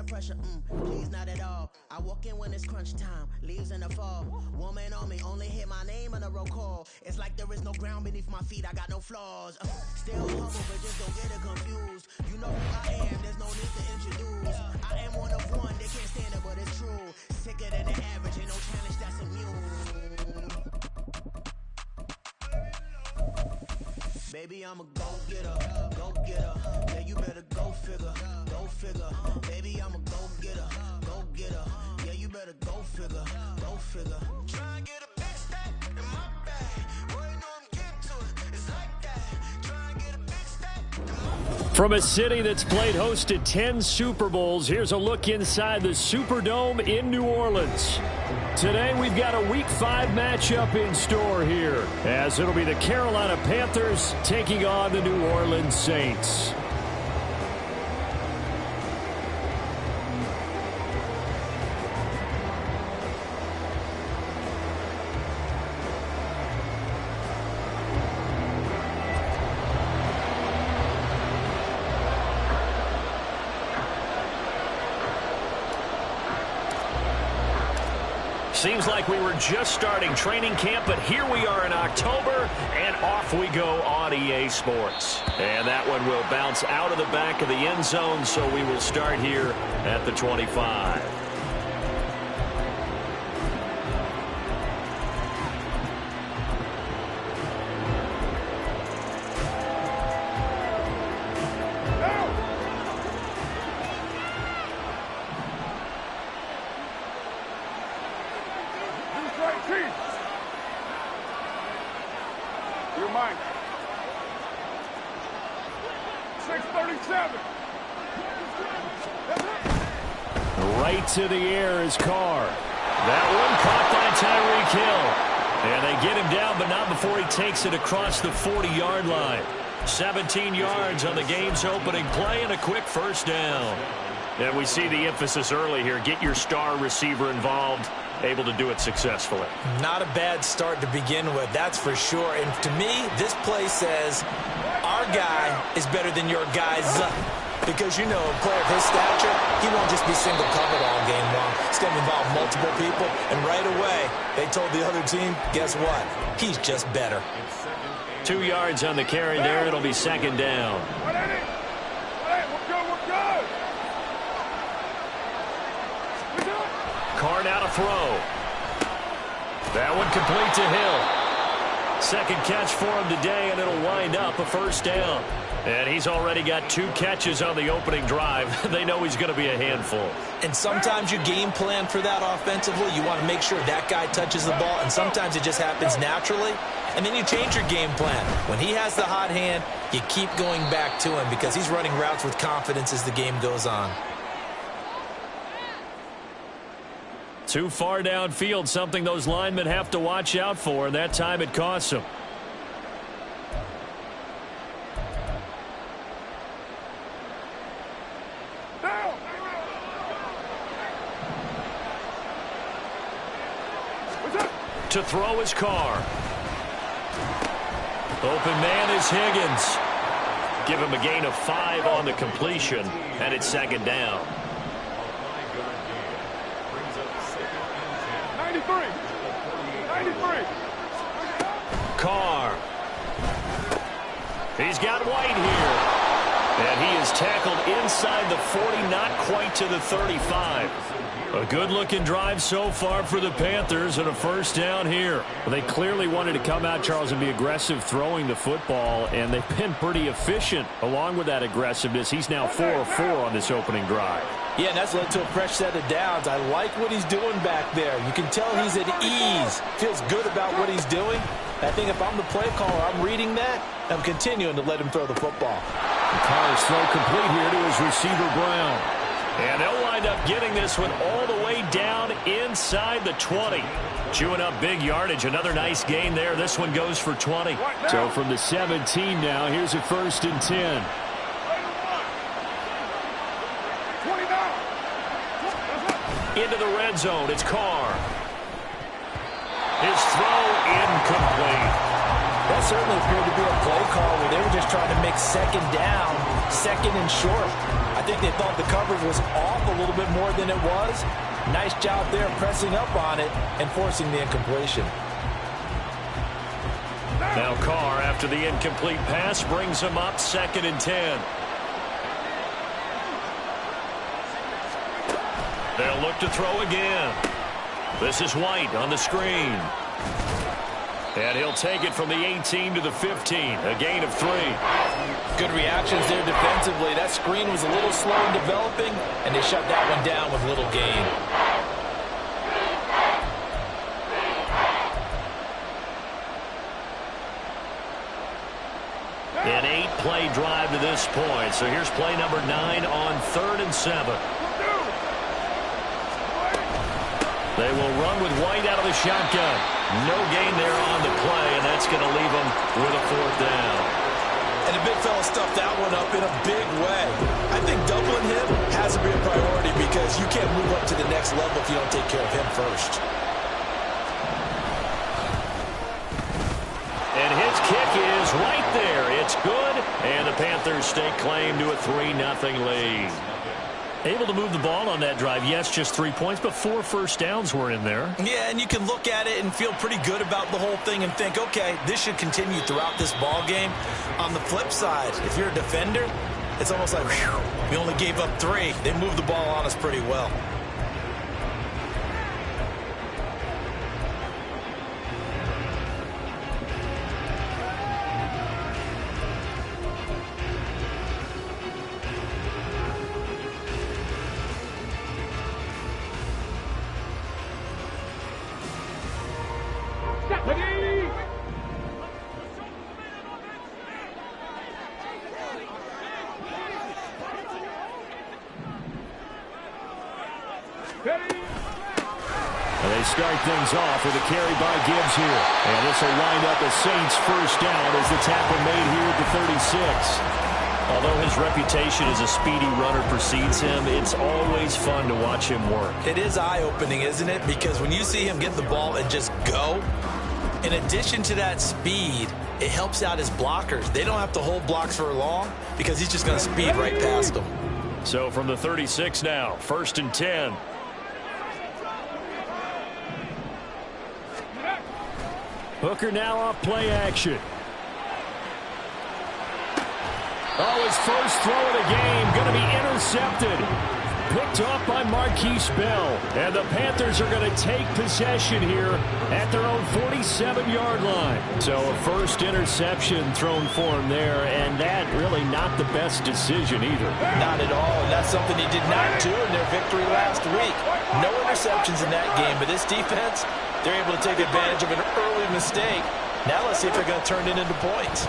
pressure, please not at all. I walk in when it's crunch time, leaves in the fall. Woman on me, only hit my name on a roll call. It's like there is no ground beneath my feet, I got no flaws. Still humble, but just don't get it confused. You know who I am, there's no need to introduce. I am one of one, they can't stand it, but it's true. Sicker than the average, ain't no challenge that's immune. Baby, I'm a go-getter. Yeah, you better go figure. Baby, I'm a go-getter. Yeah, you better go figure. Try and get a big stack in my bag. Boy, you know I'm getting to it. It's like that. Try and get a big stack in my bag. From a city that's played host to 10 Super Bowls, here's a look inside the Superdome in New Orleans. Today we've got a Week 5 matchup in store here, as it'll be the Carolina Panthers taking on the New Orleans Saints. Seems like we were just starting training camp, but here we are in October, and off we go on EA Sports. And that one will bounce out of the back of the end zone, so we will start here at the 25. Your mic. 637. Right to the air is Carr. That one caught by Tyreek Hill. And they get him down, but not before he takes it across the 40-yard line. 17 yards on the game's opening play and a quick first down. And we see the emphasis early here. Get your star receiver involved. Able to do it successfully. Not a bad start to begin with, that's for sure. And to me, this play says our guy is better than your guy's. Because, you know, a player of his stature, he won't just be single covered all game long. It's going to involve multiple people. And right away, they told the other team, guess what? He's just better. 2 yards on the carry there. It'll be second down. Carr now to throw. That one complete to Hill. Second catch for him today, and it'll wind up a first down. And he's already got 2 catches on the opening drive. They know he's going to be a handful. And sometimes you game plan for that offensively. You want to make sure that guy touches the ball, and sometimes it just happens naturally. And then you change your game plan. When he has the hot hand, you keep going back to him because he's running routes with confidence as the game goes on. Too far downfield, something those linemen have to watch out for, and that time it costs them. To throw his Carr. Open man is Higgins. Give him a gain of 5 on the completion, and it's second down. 93. Carr. He's got White here. And he is tackled inside the 40, not quite to the 35. A good-looking drive so far for the Panthers and a first down here. Well, they clearly wanted to come out, Charles, and be aggressive throwing the football, and they've been pretty efficient along with that aggressiveness. He's now 4 of 4 on this opening drive. Yeah, and that's led to a fresh set of downs. I like what he's doing back there. You can tell he's at ease. Feels good about what he's doing. I think if I'm the play caller, I'm reading that. I'm continuing to let him throw the football. Carr's throw complete here to his receiver, Brown. And they'll wind up getting this one all the way down inside the 20. Chewing up big yardage. Another nice gain there. This one goes for 20. So from the 17 now, here's a 1st and 10. Into the red zone. It's Carr. His throw incomplete. That certainly appeared to be a play call where they were just trying to make second down, second and short. I think they thought the coverage was off a little bit more than it was. Nice job there pressing up on it and forcing the incompletion. Now Carr, after the incomplete pass, brings him up 2nd and 10. They'll look to throw again. This is White on the screen. And he'll take it from the 18 to the 15, a gain of 3. Good reactions there defensively. That screen was a little slow in developing, and they shut that one down with little gain. An 8-play drive to this point. So here's play number 9 on 3rd and 7. They will run with White out of the shotgun. No gain there on the play, and that's going to leave them with a 4th down. And the big fella stuffed that one up in a big way. I think doubling him has to be a priority because you can't move up to the next level if you don't take care of him first. And his kick is right there. It's good, and the Panthers stake claim to a 3-0 lead. Able to move the ball on that drive. Yes, just 3 points, but 4 first downs were in there. Yeah, and you can look at it and feel pretty good about the whole thing and think, okay, this should continue throughout this ball game. On the flip side, if you're a defender, it's almost like, whew, we only gave up 3. They moved the ball on us pretty well. They start things off with a carry by Gibbs here. And this will wind up a Saints first down as the tackle made here at the 36. Although his reputation as a speedy runner precedes him, it's always fun to watch him work. It is eye-opening, isn't it? Because when you see him get the ball and just go, in addition to that speed, it helps out his blockers. They don't have to hold blocks for long because he's just going to speed right past them. So from the 36 now, 1st and 10. Hooker now off play action. Oh, his first throw of the game going to be intercepted. Picked off by Marquise Bell. And the Panthers are going to take possession here at their own 47-yard line. So a first interception thrown for him there, and that really not the best decision either. Not at all, and that's something he did not do in their victory last week. No interceptions in that game, but this defense, they're able to take advantage of an early mistake. Now let's see if they're going to turn it into points.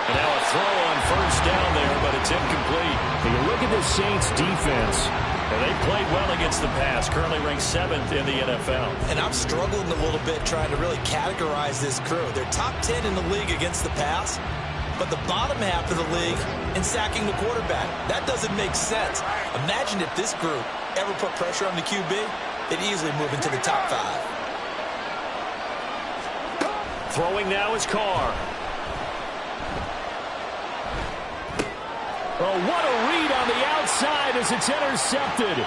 And now a throw on first down there, but it's incomplete. You look at the Saints defense, and they played well against the pass, currently ranked 7th in the NFL. And I'm struggling a little bit trying to really categorize this crew. They're top 10 in the league against the pass, but the bottom half of the league in sacking the quarterback. That doesn't make sense. Imagine if this group ever put pressure on the QB, they'd easily move into the top 5. Throwing now is Carr. Oh, what a read on the outside as it's intercepted.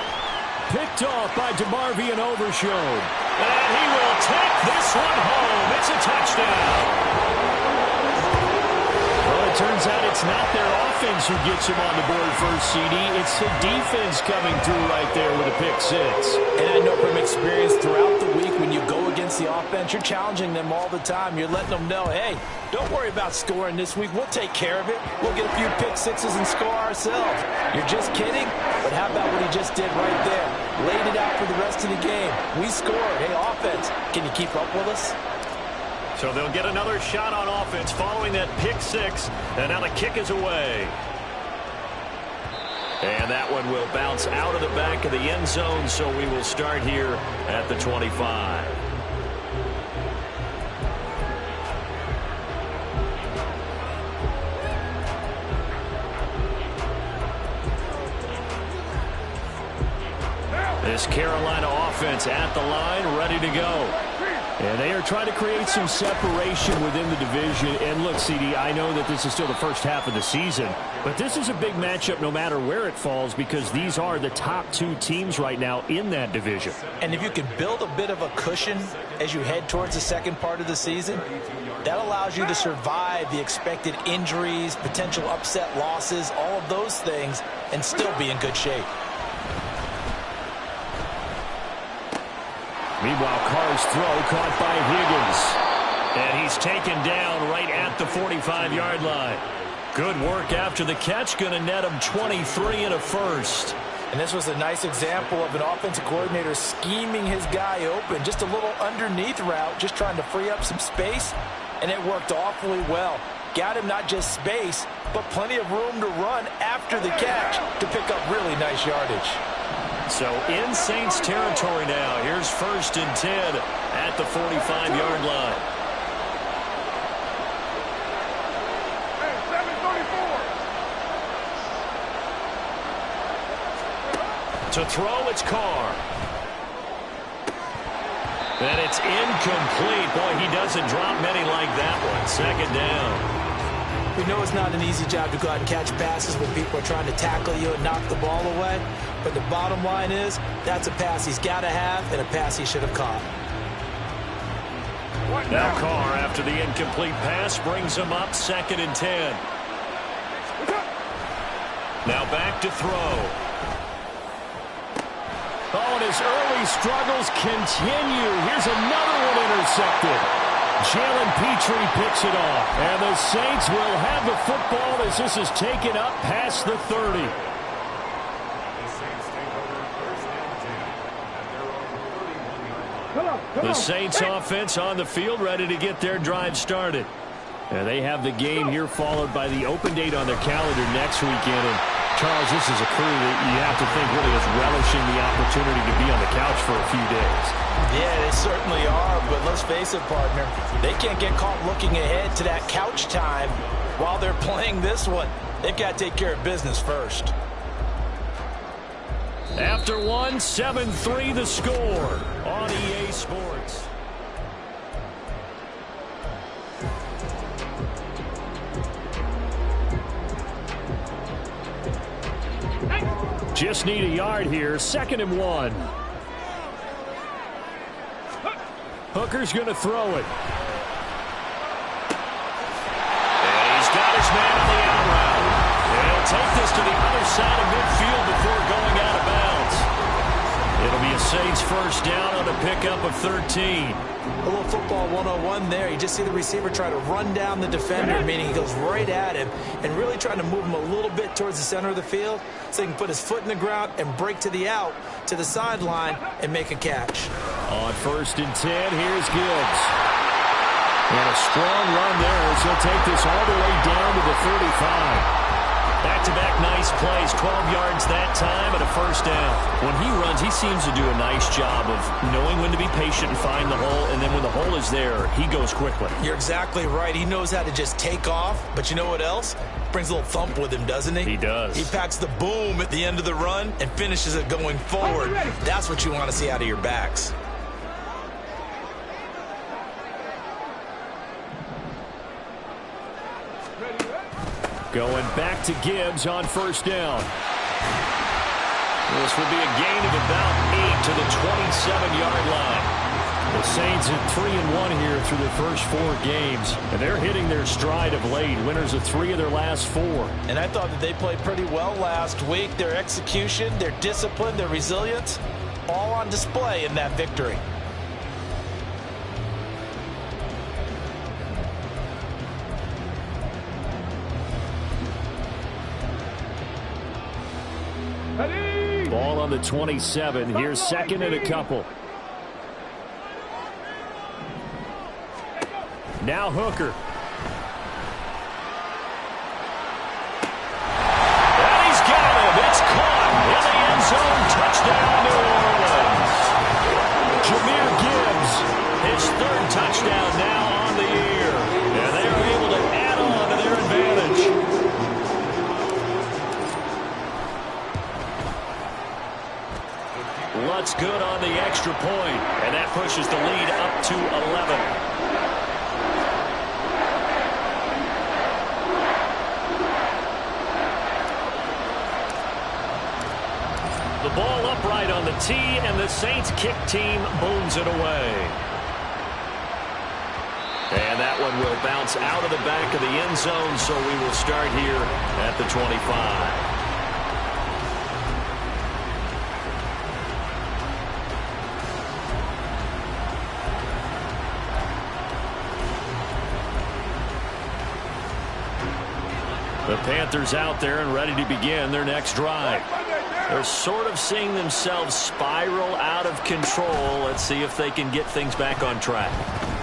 Picked off by DeMarvion Overshown. And he will take this one home. It's a touchdown. Well, it turns out it's not their offense who gets him on the board first, CD. It's the defense coming through right there with a pick 6. And I know from experience throughout the week, when you go against the offense, you're challenging them all the time. You're letting them know, hey, don't worry about scoring this week. We'll take care of it. We'll get a few pick 6s and score ourselves. You're just kidding? But how about what he just did right there? Laid it out for the rest of the game. We scored. Hey, offense, can you keep up with us? So they'll get another shot on offense following that pick 6. And now the kick is away. And that one will bounce out of the back of the end zone, so we will start here at the 25. This Carolina offense at the line, ready to go. And they are trying to create some separation within the division. And look, CD, I know that this is still the first half of the season, but this is a big matchup no matter where it falls because these are the top two teams right now in that division. And if you can build a bit of a cushion as you head towards the second part of the season, that allows you to survive the expected injuries, potential upset losses, all of those things, and still be in good shape. Meanwhile, Carr's throw caught by Higgins. And he's taken down right at the 45-yard line. Good work after the catch. Going to net him 23 and a first. And this was a nice example of an offensive coordinator scheming his guy open. Just a little underneath route, just trying to free up some space. And it worked awfully well. Got him not just space, but plenty of room to run after the catch to pick up really nice yardage. So in Saints territory now. Here's 1st and 10 at the 45-yard line. Hey, 734. To throw, it's Carr. And it's incomplete. Boy, he doesn't drop many like that one. 2nd down. We know it's not an easy job to go out and catch passes when people are trying to tackle you and knock the ball away. But the bottom line is, that's a pass he's got to have and a pass he should have caught. Now Carr, after the incomplete pass, brings him up 2nd and 10. Now back to throw. Oh, and his early struggles continue. Here's another one intercepted. Jalen Petrie picks it off. And the Saints will have the football as this is taken up past the 30. The Saints offense on the field, ready to get their drive started. And they have the game here followed by the open date on their calendar next weekend. And Charles, this is a crew that you have to think really is relishing the opportunity to be on the couch for a few days. Yeah, they certainly are, but let's face it, partner, they can't get caught looking ahead to that couch time while they're playing this one. They've got to take care of business first. After one, 7-3 the score on EA Sports. Just need a yard here. 2nd and 1. Hooker's going to throw it. And he's got his man on the out route. And he'll take this to the other side of midfield before going out of bounds. It'll be a Saints 1st down on a pickup of 13. A little football 101 there. You just see the receiver try to run down the defender, meaning he goes right at him and really trying to move him a little bit towards the center of the field so he can put his foot in the ground and break to the out, to the sideline, and make a catch. On 1st and 10, here's Gibbs. And a strong run there as he'll take this all the way down to the 35. Back-to-back nice plays, 12 yards that time and a 1st down. When he runs, he seems to do a nice job of knowing when to be patient and find the hole, and then when the hole is there, he goes quickly. You're exactly right. He knows how to just take off, but you know what else? Brings a little thump with him, doesn't he? He does. He packs the boom at the end of the run and finishes it going forward. That's what you want to see out of your backs. Going back to Gibbs on 1st down. This will be a gain of about 8 to the 27-yard line. The Saints at 3-1 here through their first 4 games. And they're hitting their stride of late. Winners of 3 of their last 4. And I thought that they played pretty well last week. Their execution, their discipline, their resilience, all on display in that victory. Ball on the 27. Here's 2nd and a couple. Now Hooker. And he's got him. It's caught in the end zone. Touchdown, New Orleans. Jahmyr Gibbs, his 3rd touchdown now on the year. And they are able to add on to their advantage. looks good on the extra point, and that pushes the lead up to 11. The ball upright on the tee, and the Saints kick team booms it away. And that one will bounce out of the back of the end zone, so we will start here at the 25. The Panthers out there and ready to begin their next drive. They're sort of seeing themselves spiral out of control. Let's see if they can get things back on track.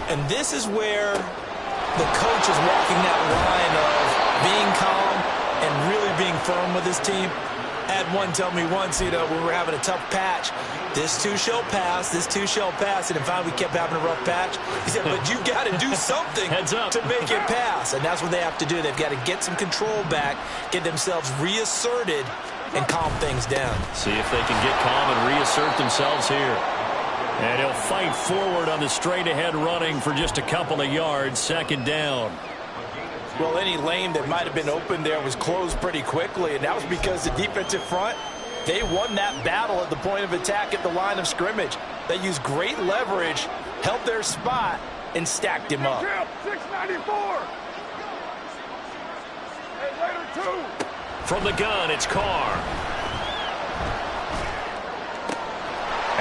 And this is where the coach is walking that line of being calm and really being firm with his team. I had one tell me once, when we were having a tough patch, this too shall pass, this too shall pass. And finally we kept having a rough patch. He said, but you got to do something to make it pass. And that's what they have to do. They've got to get some control back, get themselves reasserted, and calm things down. See if they can get calm and reassert themselves here. And he'll fight forward on the straight-ahead running for just a couple of yards, second down. Well, any lane that might have been open there was closed pretty quickly, and that was because the defensive front, they won that battle at the point of attack at the line of scrimmage. They used great leverage, held their spot, and stacked him up. 694. Hey, later, 2. From the gun, it's Carr.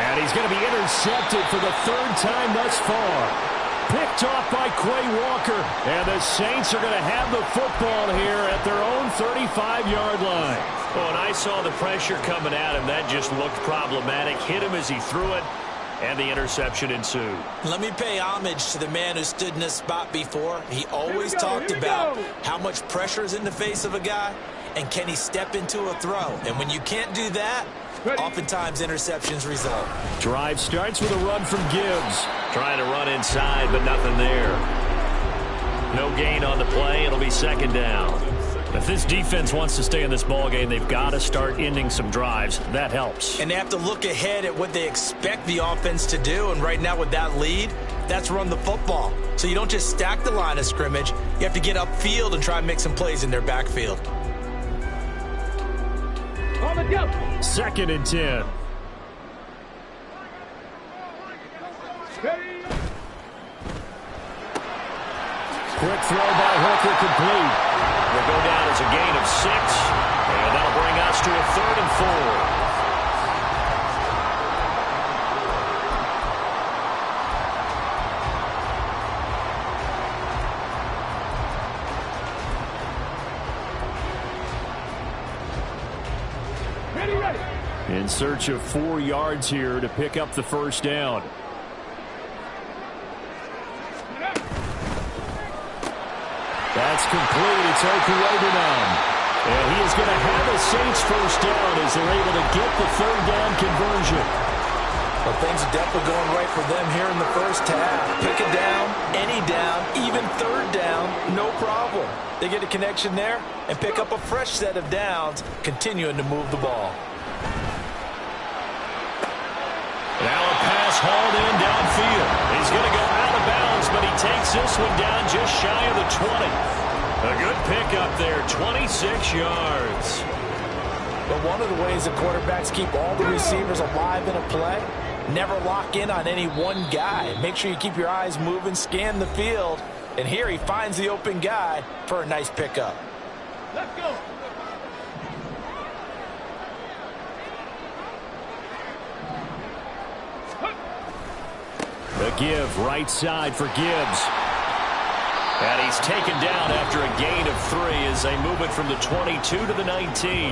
And he's going to be intercepted for the third time thus far. Picked off by Quay Walker. And the Saints are going to have the football here at their own 35-yard line. Oh, and I saw the pressure coming at him. That just looked problematic. Hit him as he threw it, and the interception ensued. Let me pay homage to the man who stood in this spot before. He always talked about how much pressure is in the face of a guy, and can he step into a throw. And when you can't do that, oftentimes interceptions result. Drive starts with a run from Gibbs. Trying to run inside, but nothing there. No gain on the play. It'll be second down. If this defense wants to stay in this ballgame, they've got to start ending some drives. That helps. And they have to look ahead at what they expect the offense to do. And right now with that lead, that's run the football. So you don't just stack the line of scrimmage. You have to get upfield and try and make some plays in their backfield. Second and 10. Quick throw by Hooker, complete. Will go down as a gain of 6, and that'll bring us to a 3rd and 4. In search of 4 yards here to pick up the first down. That's complete. It's Okurodenom. And he is going to have a Saints first down as they're able to get the 3rd down conversion. Well, things are definitely going right for them here in the first half. Pick a down, any down, even 3rd down, no problem. They get a connection there and pick up a fresh set of downs, continuing to move the ball. Now a pass hauled in downfield. He's going to go out of bounds, but he takes this one down just shy of the 20. A good pickup there, 26 yards. But one of the ways the quarterbacks keep all the receivers alive in a play, never lock in on any one guy. Make sure you keep your eyes moving, scan the field. And here he finds the open guy for a nice pickup. Let's go. The give right side for Gibbs. And he's taken down after a gain of 3 as they move it from the 22 to the 19.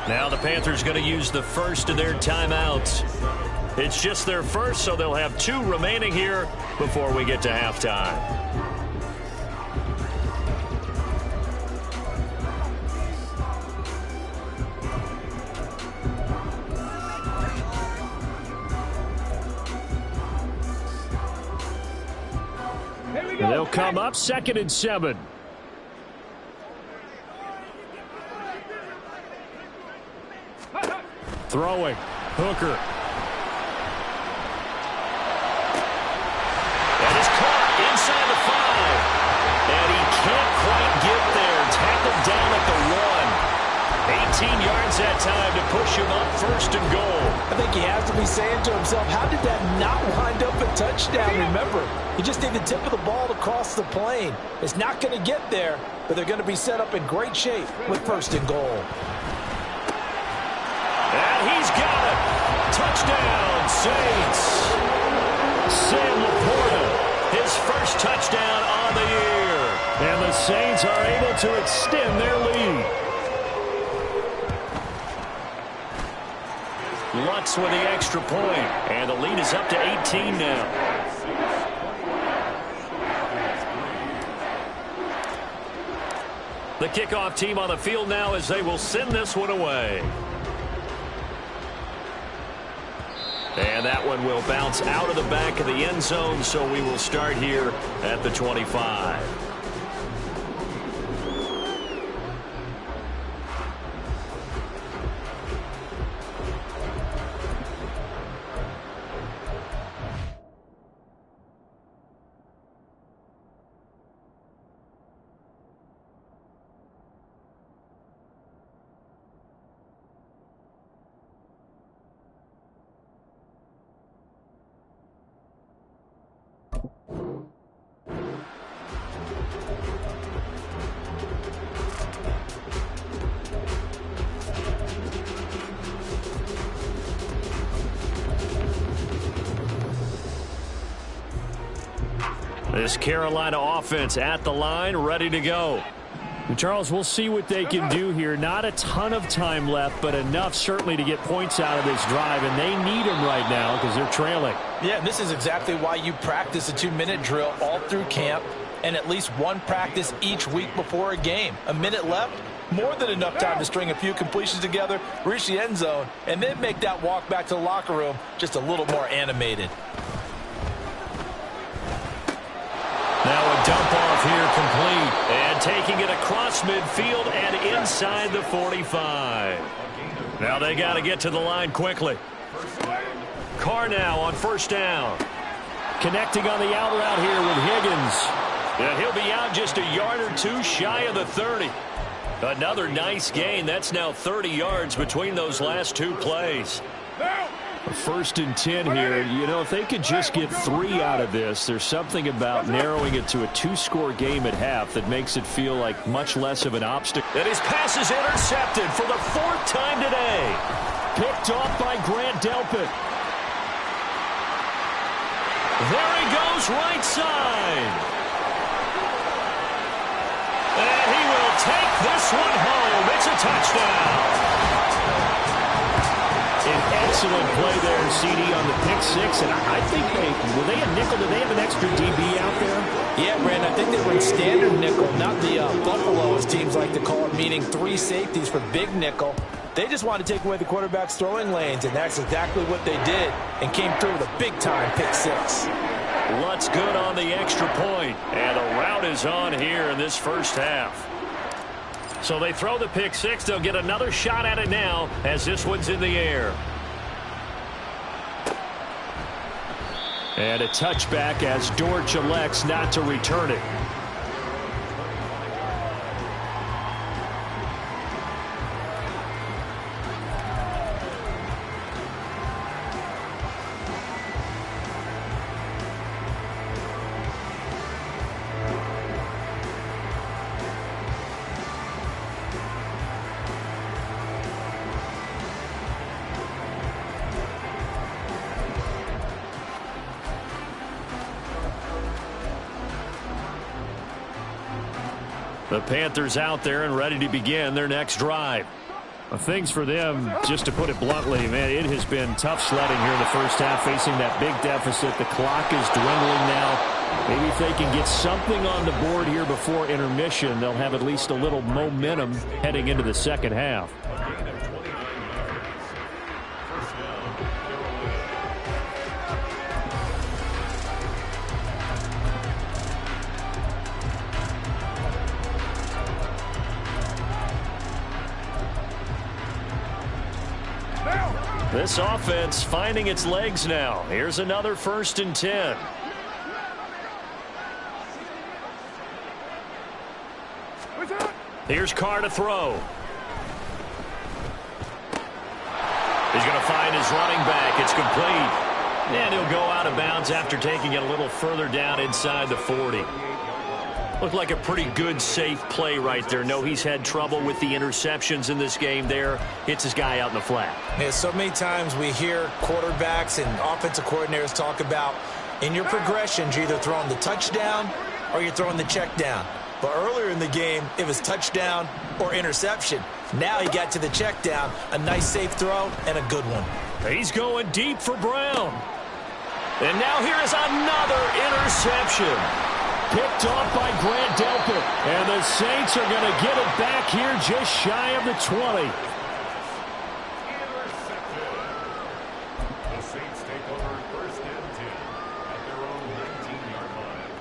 Now the Panthers going to use the first of their timeouts. It's just their first, so they'll have 2 remaining here before we get to halftime. They'll come up 2nd and 7. Throwing. Hooker. be saying to himself, how did that not wind up a touchdown? Remember, he just need the tip of the ball to cross the plane. It's not going to get there, but they're going to be set up in great shape with first and goal. And he's got it. Touchdown, Saints. Sam Laporta, his first touchdown on the year. And the Saints are able to extend their lead. Lutz with the extra point. And the lead is up to 18 now. The kickoff team on the field now as they will send this one away. And that one will bounce out of the back of the end zone, so we will start here at the 25. This Carolina offense at the line, ready to go. And Charles, we'll see what they can do here. Not a ton of time left, but enough certainly to get points out of this drive, and they need them right now because they're trailing. Yeah, this is exactly why you practice a 2-minute drill all through camp and at least one practice each week before a game. A minute left, more than enough time to string a few completions together, reach the end zone, and then make that walk back to the locker room just a little more animated. Now a dump off here complete. And taking it across midfield and inside the 45. Now they got to get to the line quickly. Carr now on first down. Connecting on the out route here with Higgins. And he'll be out just a yard or two shy of the 30. Another nice gain. That's now 30 yards between those last two plays. First and 10 here. You know, if they could just get 3 out of this, there's something about narrowing it to a 2-score game at half that makes it feel like much less of an obstacle. And his pass is intercepted for the 4th time today. Picked off by Grant Delpit. There he goes, right side. And he will take this one home. It's a touchdown. An excellent play there, CD, on the pick six. And I think were they a nickel? Did they have an extra DB out there? Yeah, Brandon, I think they were in standard nickel, not the Buffalo, as teams like to call it, meaning 3 safeties for big nickel. They just wanted to take away the quarterback's throwing lanes, and that's exactly what they did, and came through with a big-time pick six. Lutz good on the extra point, and the route is on here in this first half. So they throw the pick six. They'll get another shot at it now as this one's in the air. And a touchback as Dortch elects not to return it. The Panthers out there and ready to begin their next drive. Well, things for them, just to put it bluntly, man, it has been tough sledding here in the first half, facing that big deficit. The clock is dwindling now. Maybe if they can get something on the board here before intermission, they'll have at least a little momentum heading into the second half. This offense finding its legs now. Here's another 1st and 10. Here's Carr to throw. He's going to find his running back. It's complete. And he'll go out of bounds after taking it a little further down inside the 40. Looked like a pretty good, safe play right there. No, he's had trouble with the interceptions in this game there. Hits his guy out in the flat. Yeah, so many times we hear quarterbacks and offensive coordinators talk about in your progressions, you're either throwing the touchdown or you're throwing the check down. But earlier in the game, it was touchdown or interception. Now he got to the check down, a nice safe throw, and a good one. He's going deep for Brown. And now here is another interception. Picked off by Grant Delpit. And the Saints are going to get it back here just shy of the 20. Intercepted. The Saints take over first and 10 at their own 19-yard line.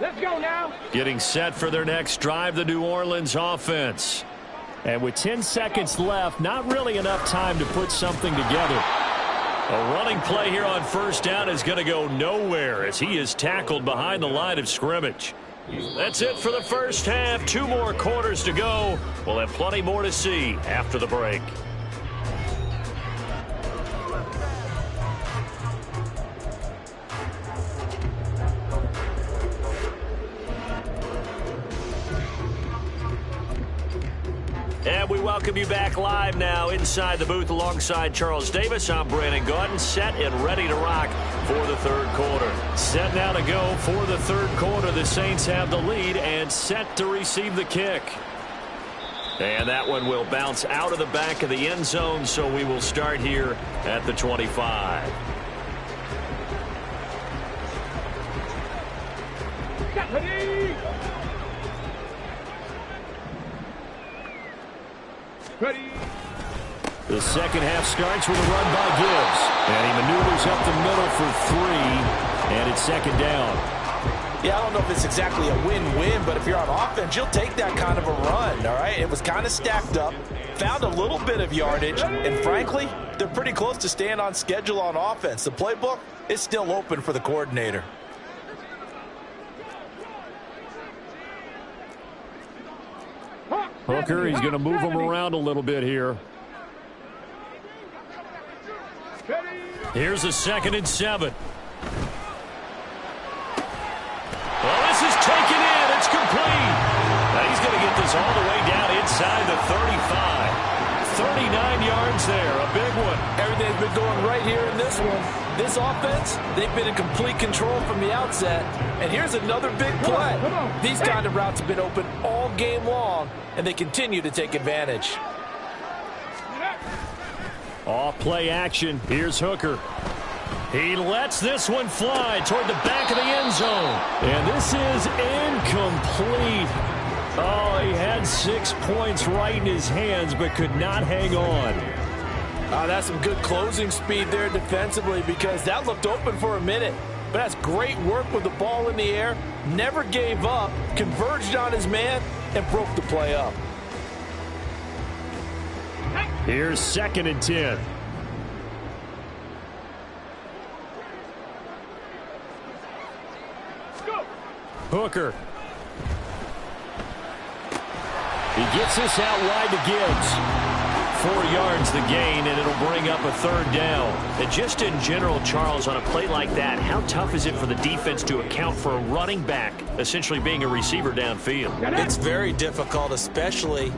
Let's go now. Getting set for their next drive, the New Orleans offense. And with 10 seconds left, not really enough time to put something together. A running play here on first down is going to go nowhere as he is tackled behind the line of scrimmage. That's it for the first half. 2 more quarters to go. We'll have plenty more to see after the break. And we welcome you back live now inside the booth alongside Charles Davis. I'm Brandon Gaudin, set and ready to rock for the third quarter. Set now to go for the third quarter. The Saints have the lead and set to receive the kick. And that one will bounce out of the back of the end zone, so we will start here at the 25. Ready. The second half starts with a run by Gibbs. And he maneuvers up the middle for 3. And it's second down. Yeah, I don't know if it's exactly a win-win, but if you're on offense, you'll take that kind of a run, all right? It was kind of stacked up, found a little bit of yardage, and frankly, they're pretty close to staying on schedule on offense. The playbook is still open for the coordinator. Hooker, he's going to move him around a little bit here. Here's a 2nd and 7. Well, this is taken in. It's complete. Now he's going to get this all the way down inside the 35. 39 yards there, a big one. Everything's been going right here in this one. This offense, they've been in complete control from the outset. And here's another big play. These kind of routes have been open all game long, and they continue to take advantage. Off play action. Here's Hooker. He lets this one fly toward the back of the end zone. And this is incomplete. Oh, he had 6 points right in his hands, but could not hang on. That's some good closing speed there defensively, because that looked open for a minute. But that's great work with the ball in the air. Never gave up, converged on his man, and broke the play up. Here's 2nd and 10. Hooker. He gets this out wide to Gibbs. 4 yards the gain, and it'll bring up a 3rd down. And just in general, Charles, on a play like that, how tough is it for the defense to account for a running back essentially being a receiver downfield? It's very difficult, especially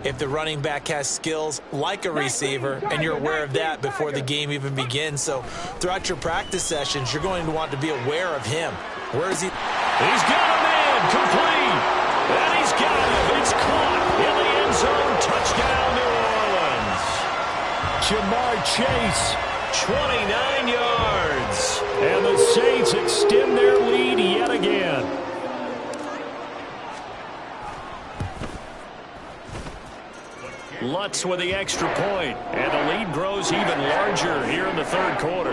if the running back has skills like a receiver, and you're aware of that before the game even begins. So throughout your practice sessions, you're going to want to be aware of him. Where is he? He's got a man, complete. And he's got him. It's caught in the end zone. Touchdown, New Orleans. Jamar Chase, 29 yards. And the Saints extend their lead yet again. Lutz with the extra point, and the lead grows even larger here in the third quarter.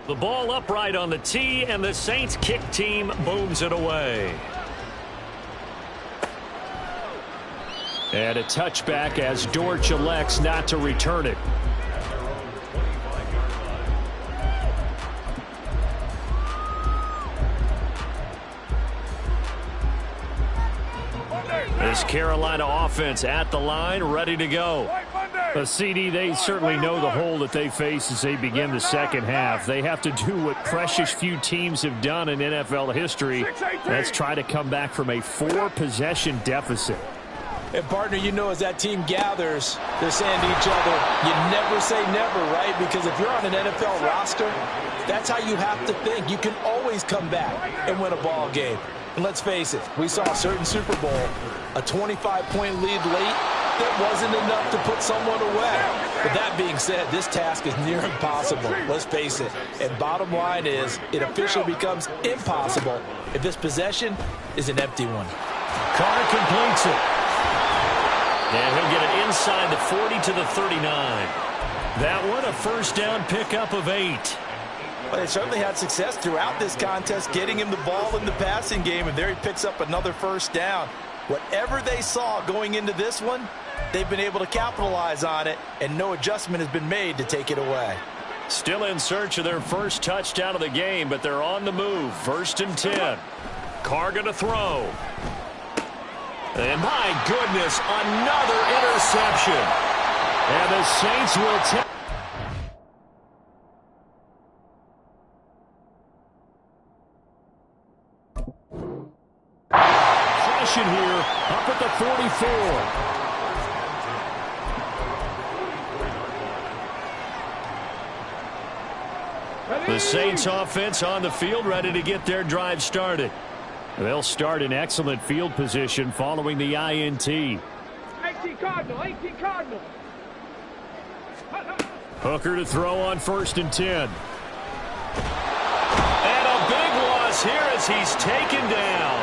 The ball upright on the tee, and the Saints kick team booms it away. And a touchback as Dortch elects not to return it. This Carolina offense at the line, ready to go. CD, they certainly know the hole that they face as they begin the second half. They have to do what precious few teams have done in NFL history. That's try to come back from a 4-possession deficit. And, partner, you know as that team gathers, they're saying to each other, you never say never, right? Because if you're on an NFL roster, that's how you have to think. You can always come back and win a ball game. And let's face it, we saw a certain Super Bowl, a 25-point lead late, that wasn't enough to put someone away. But that being said, this task is near impossible. Let's face it. And bottom line is, it officially becomes impossible if this possession is an empty one. Carr completes it. And he'll get it inside the 40 to the 39. That one, a first down pickup of 8. Well, they certainly had success throughout this contest, getting him the ball in the passing game, and there he picks up another first down. Whatever they saw going into this one, they've been able to capitalize on it, and no adjustment has been made to take it away. Still in search of their first touchdown of the game, but they're on the move. 1st and 10. Carr going to throw. And my goodness, another interception. And the Saints will take. Possession here, up at the 44. The Saints offense on the field, ready to get their drive started. They'll start in excellent field position following the INT. 18 Cardinal, 18 Cardinal. Hooker to throw on 1st and 10. And a big loss here as he's taken down.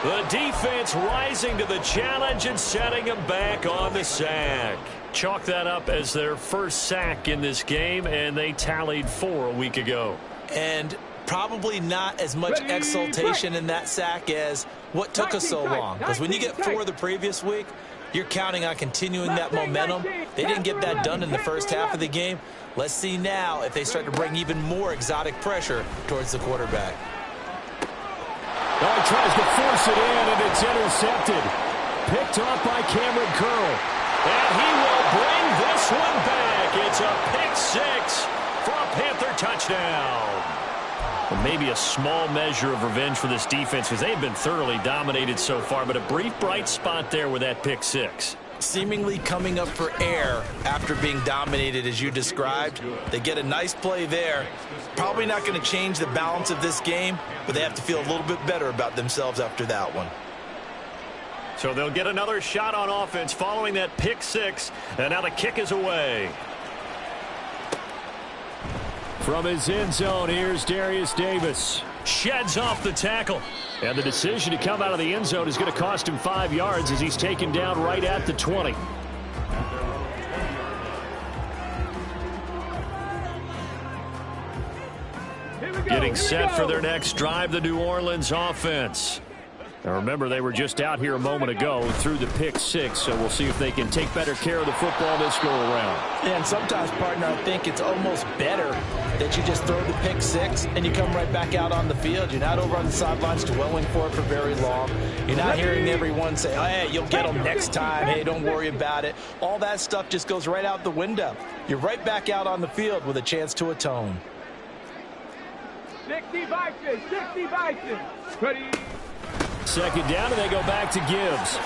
The defense rising to the challenge and setting him back on the sack. Chalk that up as their first sack in this game, and they tallied 4 a week ago. And probably not as much exultation in that sack as what took us so long. Because when you get 4 the previous week, you're counting on continuing that momentum. They didn't get that done in the first half of the game. Let's see now if they start to bring even more exotic pressure towards the quarterback. Oh, he tries to force it in, and it's intercepted. Picked off by Cameron Curl. And he will bring this one back. It's a pick 6 for a Panther touchdown. Well, maybe a small measure of revenge for this defense because they've been thoroughly dominated so far, but a brief bright spot there with that pick 6. Seemingly coming up for air after being dominated as you described. They get a nice play there. Probably not going to change the balance of this game, but they have to feel a little bit better about themselves after that one. So they'll get another shot on offense following that pick 6, and now the kick is away. From his end zone, here's Darius Davis. Sheds off the tackle. And the decision to come out of the end zone is going to cost him 5 yards as he's taken down right at the 20. Getting set for their next drive, the New Orleans offense. Now remember, they were just out here a moment ago through the pick 6, so we'll see if they can take better care of the football this go-around. Yeah, and sometimes, partner, I think it's almost better that you just throw the pick 6 and you come right back out on the field. You're not over on the sidelines dwelling for it for very long. You're not hearing everyone say, oh, hey, you'll get them next time. Hey, don't worry about it. All that stuff just goes right out the window. You're right back out on the field with a chance to atone. 60 Vikings, 60 Vikings. Ready. Second down, and they go back to Gibbs.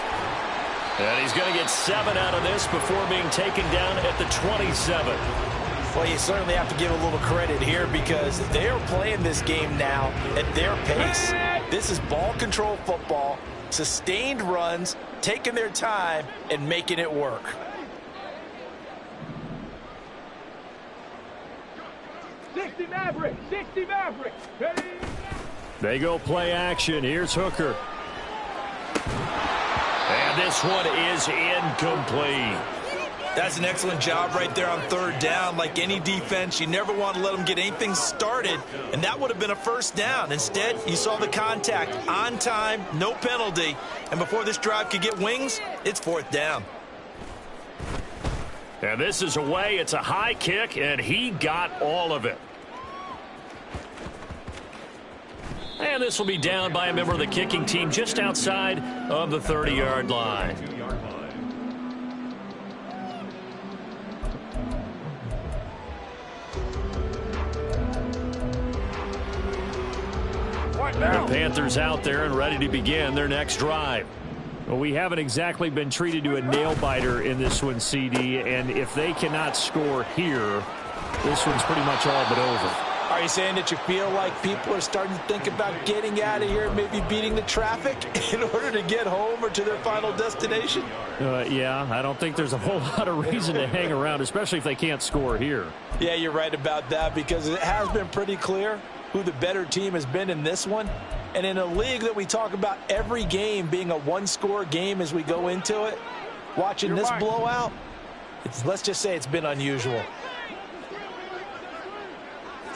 And he's going to get 7 out of this before being taken down at the 27. Well, you certainly have to give a little credit here because they are playing this game now at their pace. This is ball control football, sustained runs, taking their time, and making it work. Sixty Mavericks, 60 Mavericks. Ready. They go play action. Here's Hooker. And this one is incomplete. That's an excellent job right there on third down. Like any defense, you never want to let them get anything started, and that would have been a first down. Instead, you saw the contact on time, no penalty, and before this drive could get wings, it's fourth down. And this is away. It's a high kick, and he got all of it. And this will be down by a member of the kicking team just outside of the 30-yard line. The Panthers out there and ready to begin their next drive. Well, we haven't exactly been treated to a nail-biter in this one, CD, and if they cannot score here, this one's pretty much all but over. Are you saying that you feel like people are starting to think about getting out of here, maybe beating the traffic in order to get home or to their final destination? Yeah, I don't think there's a whole lot of reason to hang around, especially if they can't score here. Yeah, you're right about that, because it has been pretty clear who the better team has been in this one. And in a league that we talk about every game being a one-score game as we go into it, watching this blowout, let's just say it's been unusual.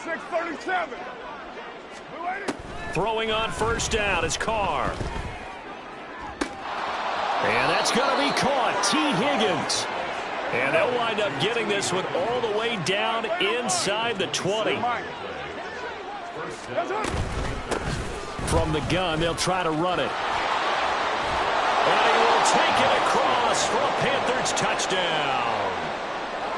6:37. Throwing on first down is Carr. And that's going to be caught. T. Higgins. And they'll wind up getting this one all the way down inside the 20. From the gun, they'll try to run it. And he will take it across for a Panthers touchdown.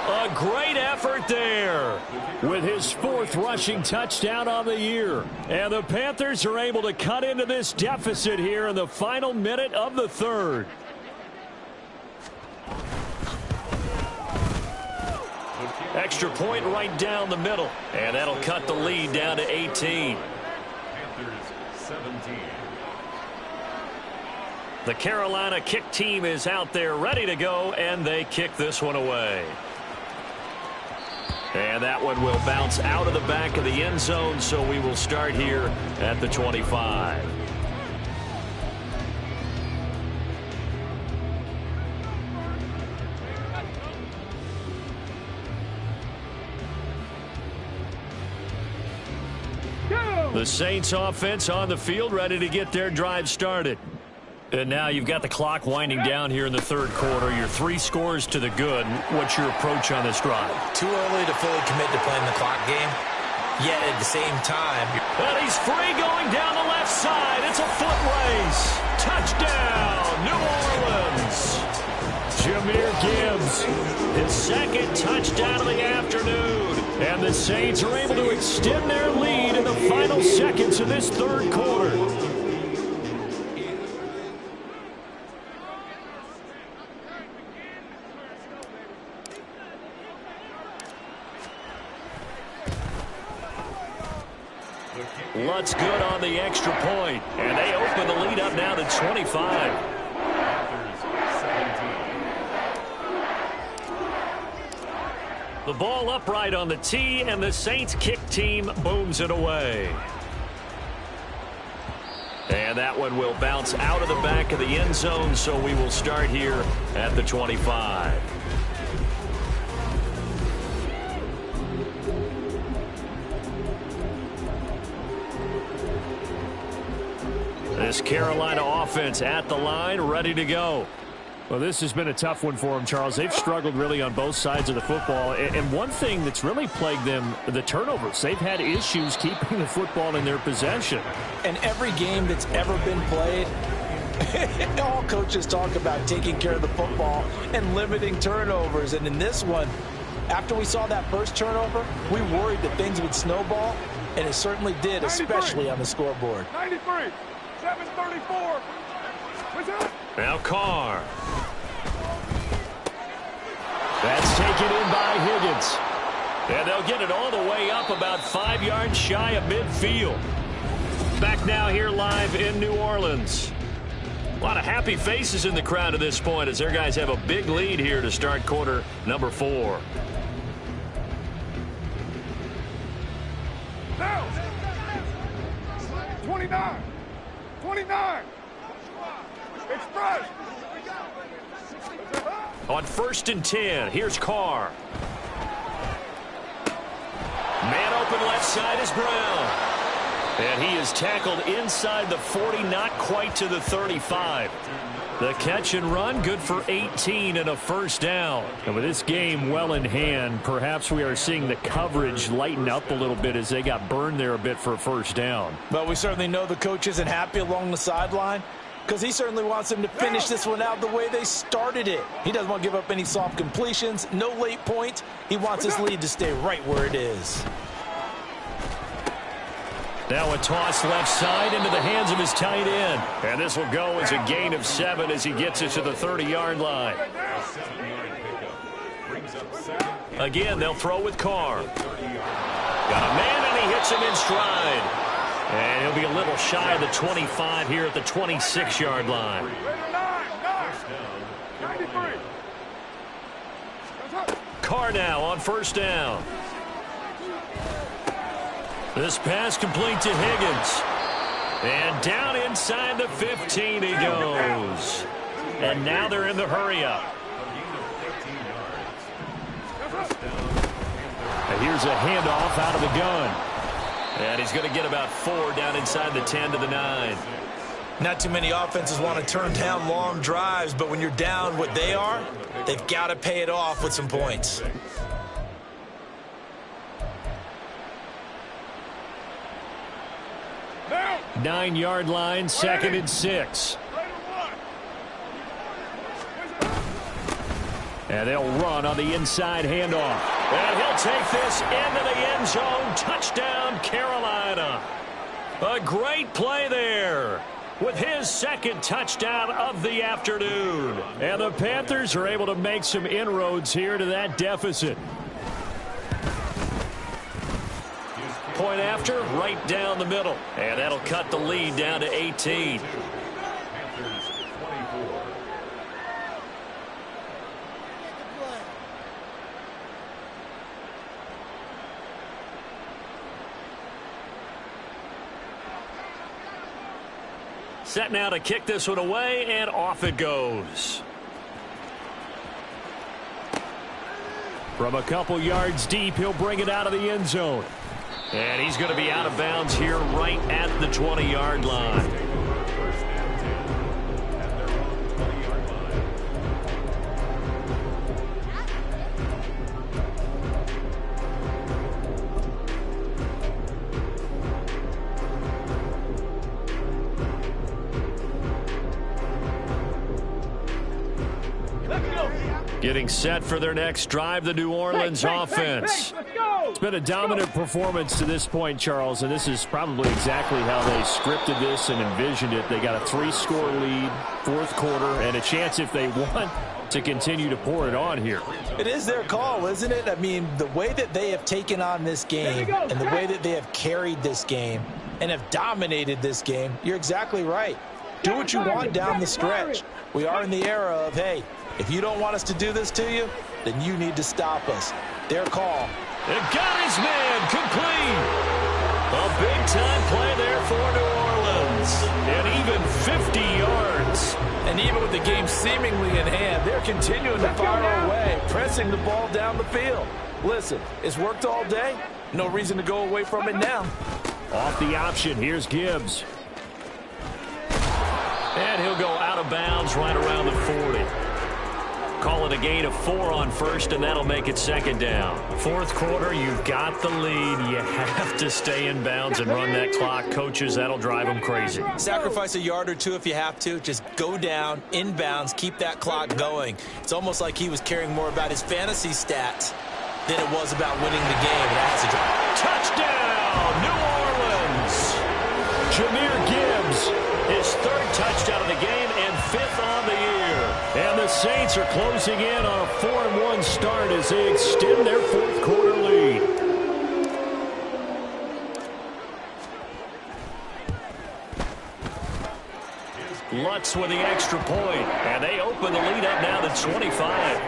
A great effort there with his fourth rushing touchdown on the year. And the Panthers are able to cut into this deficit here in the final minute of the third. Extra point right down the middle. And that'll cut the lead down to 18. Panthers 17. The Carolina kick team is out there ready to go, and they kick this one away. And that one will bounce out of the back of the end zone, so we will start here at the 25. The Saints offense on the field, ready to get their drive started. And now you've got the clock winding down here in the third quarter. Your 3 scores to the good. What's your approach on this drive? Too early to fully commit to playing the clock game. Yet at the same time, And he's free going down the left side. It's a foot race. Touchdown, New Orleans. Jahmyr Gibbs, his second touchdown of the afternoon. And the Saints are able to extend their lead in the final seconds of this third quarter. Lutz good on the extra point, and they open the lead up now to 25. The ball upright on the tee, and the Saints kick team booms it away. And that one will bounce out of the back of the end zone, so we will start here at the 25. This Carolina offense at the line, ready to go. Well, this has been a tough one for them, Charles. They've struggled really on both sides of the football. And one thing that's really plagued them, the turnovers. They've had issues keeping the football in their possession. and every game that's ever been played, all coaches talk about taking care of the football and limiting turnovers. And in this one, after we saw that first turnover, we worried that things would snowball, and it certainly did, especially on the scoreboard. 93, 734. What's up? Now Carr. That's taken in by Higgins. And they'll get it all the way up about 5 yards shy of midfield. Back now here live in New Orleans. A lot of happy faces in the crowd at this point as their guys have a big lead here to start quarter number 4. Now. 29. 29. Express. On 1st and 10, here's Carr. Man open left side is Brown. And he is tackled inside the 40, not quite to the 35. The catch and run, good for 18 and a first down. And with this game well in hand, perhaps we are seeing the coverage lighten up a little bit as they got burned there a bit for a first down. But we certainly know the coach isn't happy along the sideline because he certainly wants them to finish this one out the way they started it. He doesn't want to give up any soft completions, no late points. He wants his lead to stay right where it is. Now a toss left side into the hands of his tight end. And this will go as a gain of 7 as he gets it to the 30-yard line. Again, they'll throw with Carr. Got a man, and he hits him in stride. And he'll be a little shy of the 25 here at the 26-yard line. Carr now on first down. This pass complete to Higgins. And down inside the 15 he goes. And now they're in the hurry-up. Here's a handoff out of the gun. And he's going to get about 4 down inside the 10 to the 9. Not too many offenses want to turn down long drives, but when you're down what they are, they've got to pay it off with some points. Now. 9-yard line, 2nd and 6. And they'll run on the inside handoff. And he'll take this into the end zone. Touchdown, Carolina. A great play there with his 2nd touchdown of the afternoon. And the Panthers are able to make some inroads here to that deficit. Point after, right down the middle. And that'll cut the lead down to 18. Set now to kick this one away, and off it goes. From a couple yards deep, he'll bring it out of the end zone. And he's going to be out of bounds here right at the 20-yard line. Getting set for their next drive, the New Orleans offense. It's been a dominant performance to this point, Charles, and this is probably exactly how they scripted this and envisioned it. They got a 3-score lead, 4th quarter, and a chance if they want to continue to pour it on here. It is their call, isn't it? I mean, the way that they have taken on this game and the way that they have carried this game and have dominated this game, you're exactly right. Do what you want down the stretch. We are in the era of, hey, if you don't want us to do this to you, then you need to stop us. Their call. And got his man complete. A big-time play there for New Orleans. And even 50 yards. And even with the game seemingly in hand, they're continuing to fire away, pressing the ball down the field. Listen, it's worked all day. No reason to go away from it now. Off the option, here's Gibbs. And he'll go out of bounds right around the 40. Call it a gain of 4 on first, and that'll make it 2nd down. 4th quarter, you've got the lead. You have to stay in bounds and run that clock. Coaches, that'll drive them crazy. Sacrifice a yard or 2 if you have to. Just go down, in bounds, keep that clock going. It's almost like he was caring more about his fantasy stats than it was about winning the game. That's a touchdown, New Orleans. Jahmyr Gibbs, his 3rd touchdown of the game and 5th on the year. And the Saints are closing in on a 4-1 start as they extend their 4th quarter lead. Lutz with the extra point, and they open the lead up now to 25.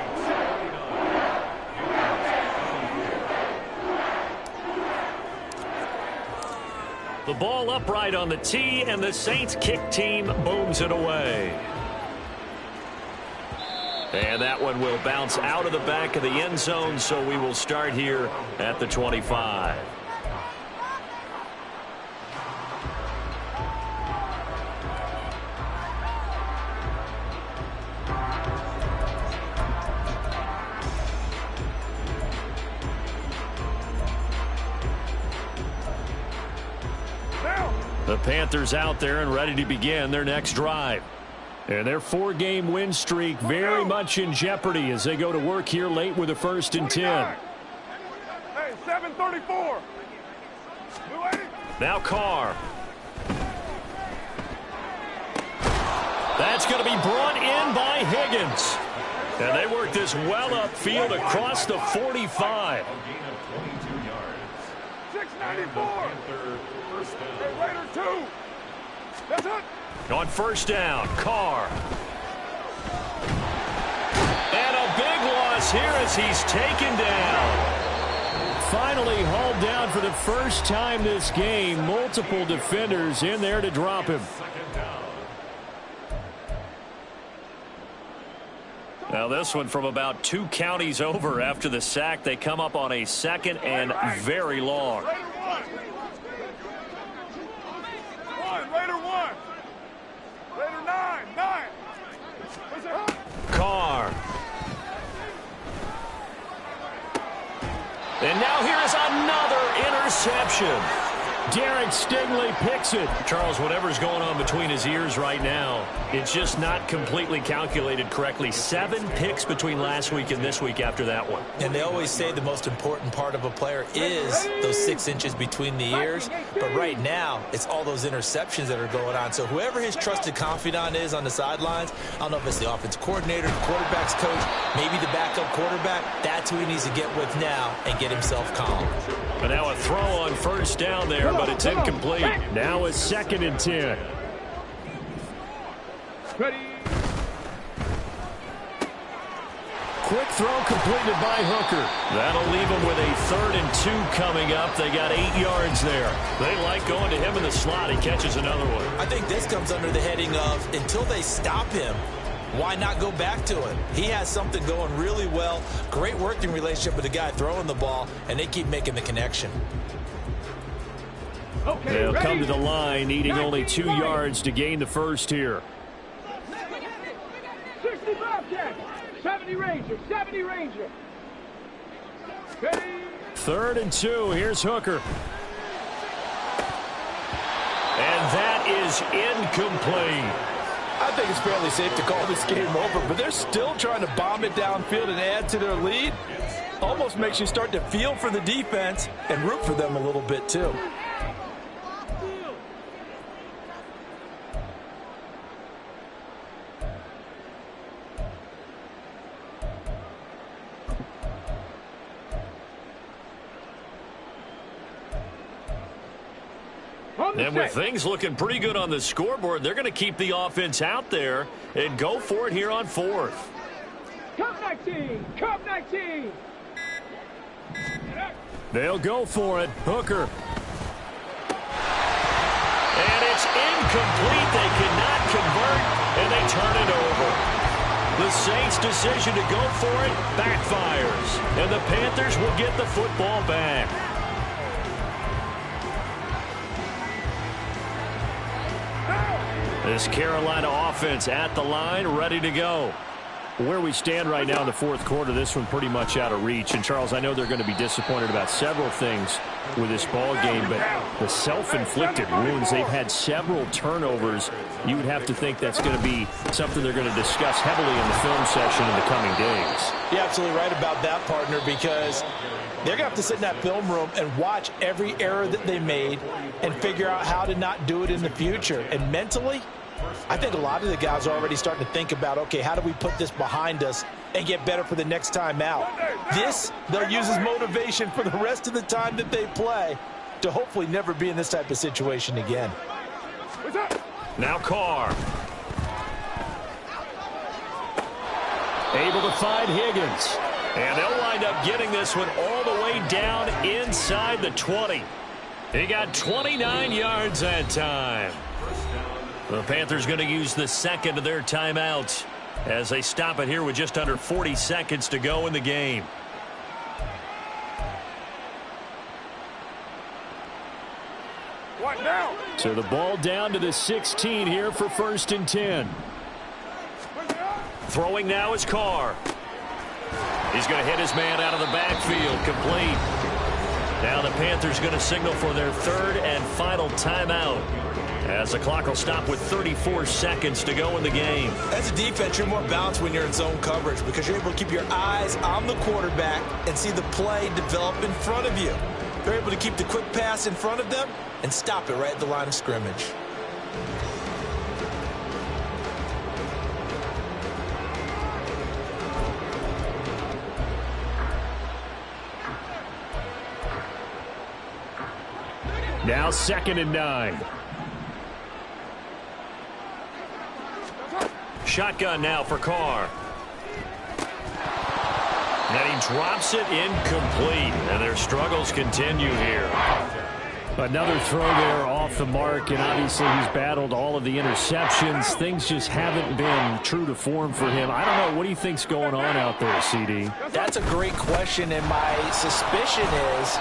The ball upright on the tee, and the Saints kick team booms it away. And that one will bounce out of the back of the end zone, so we will start here at the 25. The Panthers out there and ready to begin their next drive. And their 4-game win streak very much in jeopardy as they go to work here late with a 1st and 10. Hey, 7:34. Now Carr. That's going to be brought in by Higgins. And they work this well upfield across the 45. 694. Hey, Raider 2. That's it. On 1st down, Carr. And a big loss here as he's taken down. Finally hauled down for the first time this game. Multiple defenders in there to drop him. Now this one from about 2 counties over after the sack. They come up on a 2nd and very long. Raider 1. Raider 9. Carr. And now here is another interception. Derek Stingley picks it. Charles, whatever's going on between his ears right now, it's just not completely calculated correctly. 7 picks between last week and this week after that one. And they always say the most important part of a player is those 6 inches between the ears. But right now, it's all those interceptions that are going on. So whoever his trusted confidant is on the sidelines, I don't know if it's the offensive coordinator, the quarterback's coach, maybe the backup quarterback, that's who he needs to get with now and get himself calm. But now a throw on 1st down there, but it's incomplete. Now a 2nd and 10. Ready. Quick throw completed by Hooker. That'll leave them with a 3rd and 2 coming up. They got 8 yards there. They like going to him in the slot. He catches another one. I think this comes under the heading of until they stop him, why not go back to it? He has something going really well. Great working relationship with the guy throwing the ball, and they keep making the connection. Okay, They'll ready. come to the line, needing only 2 yards to gain the first here. 60 Bobcat. 70 Ranger. 70 Ranger. Ready. 3rd and 2. Here's Hooker. And that is incomplete. I think it's fairly safe to call this game over, but they're still trying to bomb it downfield and add to their lead. Almost makes you start to feel for the defense and root for them a little bit too. And with things looking pretty good on the scoreboard, they're going to keep the offense out there and go for it here on 4th. Come 19. Come 19. They'll go for it. Hooker. And it's incomplete. They cannot convert, and they turn it over. The Saints' decision to go for it backfires, and the Panthers will get the football back. This Carolina offense at the line, ready to go. Where we stand right now in the 4th quarter, this one pretty much out of reach. And, Charles, I know they're going to be disappointed about several things with this ball game, but the self-inflicted wounds, they've had several turnovers. You would have to think that's going to be something they're going to discuss heavily in the film session in the coming days. You're absolutely right about that, partner, because they're going to have to sit in that film room and watch every error that they made and figure out how to not do it in the future. And mentally, I think a lot of the guys are already starting to think about, okay, how do we put this behind us and get better for the next time out? This, they'll use as motivation for the rest of the time that they play to hopefully never be in this type of situation again. Now Carr. Able to find Higgins. And they'll wind up getting this one all the way down inside the 20. He got 29 yards that time. The Panthers going to use the 2nd of their timeouts. as they stop it here with just under 40 seconds to go in the game. One down. So the ball down to the 16 here for 1st and 10. Throwing now is Carr. He's going to hit his man out of the backfield, complete. Now the Panthers going to signal for their 3rd and final timeout, as the clock will stop with 34 seconds to go in the game. As a defense, you're more balanced when you're in zone coverage because you're able to keep your eyes on the quarterback and see the play develop in front of you. You're able to keep the quick pass in front of them and stop it right at the line of scrimmage. Now 2nd and 9. Shotgun now for Carr. And he drops it incomplete. And their struggles continue here. Another throw there off the mark, and obviously he's battled all of the interceptions. Things just haven't been true to form for him. I don't know. What do you think's going on out there, CD? That's a great question, and my suspicion is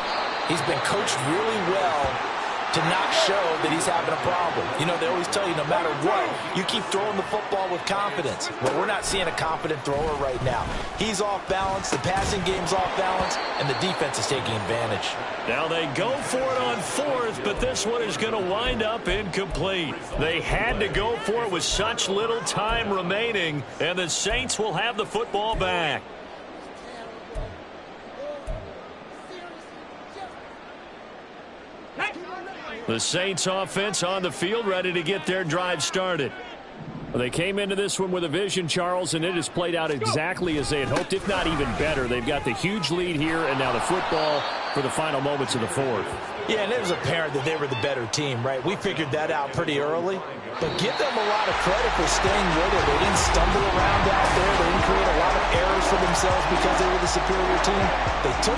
he's been coached really well to not show that he's having a problem. You know, they always tell you no matter what, you keep throwing the football with confidence. Well, we're not seeing a confident thrower right now. He's off balance, the passing game's off balance, and the defense is taking advantage. Now they go for it on 4th, but this one is going to wind up incomplete. They had to go for it with such little time remaining, and the Saints will have the football back. The Saints offense on the field, ready to get their drive started. Well, they came into this one with a vision, Charles, and it has played out exactly as they had hoped, if not even better. They've got the huge lead here, and now the football for the final moments of the 4th. Yeah, and it was apparent that they were the better team, right? We figured that out pretty early. But give them a lot of credit for staying with it. They didn't stumble around out there. They didn't create a lot of errors for themselves because they were the superior team. They took